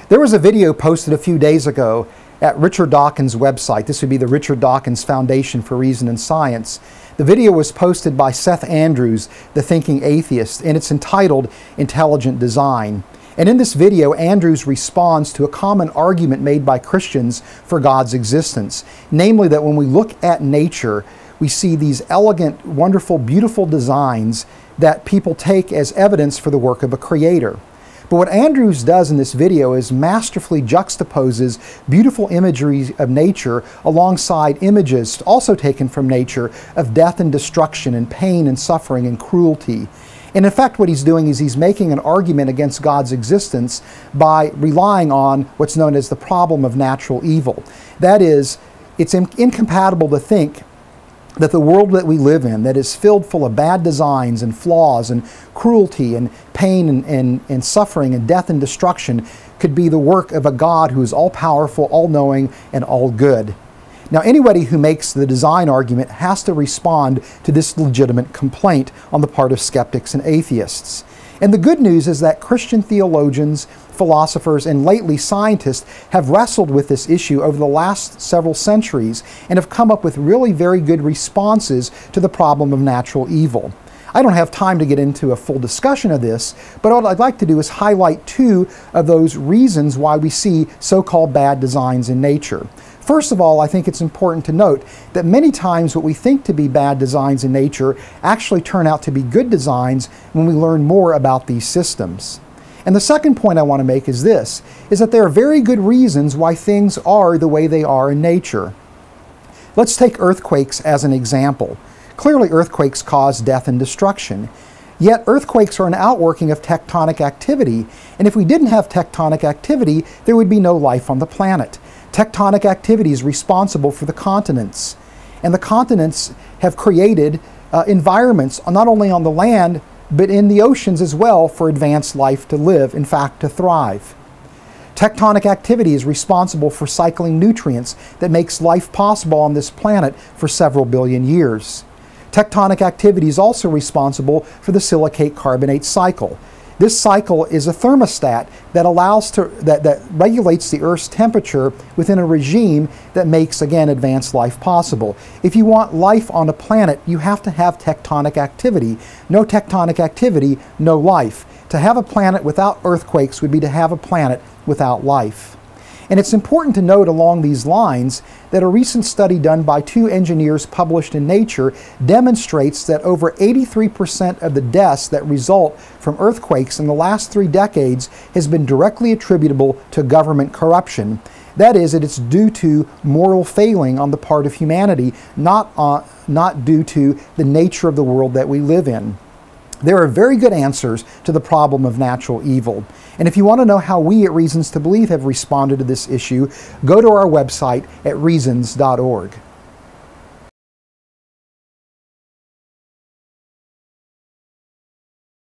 There was a video posted a few days ago at Richard Dawkins' website. This would be the Richard Dawkins Foundation for Reason and Science. The video was posted by Seth Andrews, the Thinking Atheist, and it's entitled Intelligent Design. And in this video, Andrews responds to a common argument made by Christians for God's existence, namely that when we look at nature, we see these elegant, wonderful, beautiful designs that people take as evidence for the work of a creator. But what Andrews does in this video is masterfully juxtaposes beautiful imagery of nature alongside images also taken from nature of death and destruction and pain and suffering and cruelty. And in fact, what he's doing is he's making an argument against God's existence by relying on what's known as the problem of natural evil. That is, it's incompatible to think that the world that we live in, that is filled full of bad designs and flaws and cruelty and pain and suffering and death and destruction, could be the work of a God who is all-powerful, all-knowing, and all-good. Now, anybody who makes the design argument has to respond to this legitimate complaint on the part of skeptics and atheists. And the good news is that Christian theologians, philosophers, and lately scientists have wrestled with this issue over the last several centuries and have come up with really very good responses to the problem of natural evil. I don't have time to get into a full discussion of this, but what I'd like to do is highlight two of those reasons why we see so-called bad designs in nature. First of all, I think it's important to note that many times what we think to be bad designs in nature actually turn out to be good designs when we learn more about these systems. And the second point I want to make is this, is that there are very good reasons why things are the way they are in nature. Let's take earthquakes as an example. Clearly, earthquakes cause death and destruction. Yet earthquakes are an outworking of tectonic activity, and if we didn't have tectonic activity, there would be no life on the planet. Tectonic activity is responsible for the continents, and the continents have created environments not only on the land, but in the oceans as well for advanced life to live, in fact, to thrive. Tectonic activity is responsible for cycling nutrients that makes life possible on this planet for several billion years. Tectonic activity is also responsible for the silicate carbonate cycle. This cycle is a thermostat that that regulates the Earth's temperature within a regime that makes, again, advanced life possible. If you want life on a planet, you have to have tectonic activity. No tectonic activity, no life. To have a planet without earthquakes would be to have a planet without life. And it's important to note along these lines that a recent study done by two engineers published in Nature demonstrates that over 83% of the deaths that result from earthquakes in the last 3 decades has been directly attributable to government corruption. That is, that it's due to moral failing on the part of humanity, not due to the nature of the world that we live in. There are very good answers to the problem of natural evil. And if you want to know how we at Reasons to Believe have responded to this issue, go to our website at reasons.org.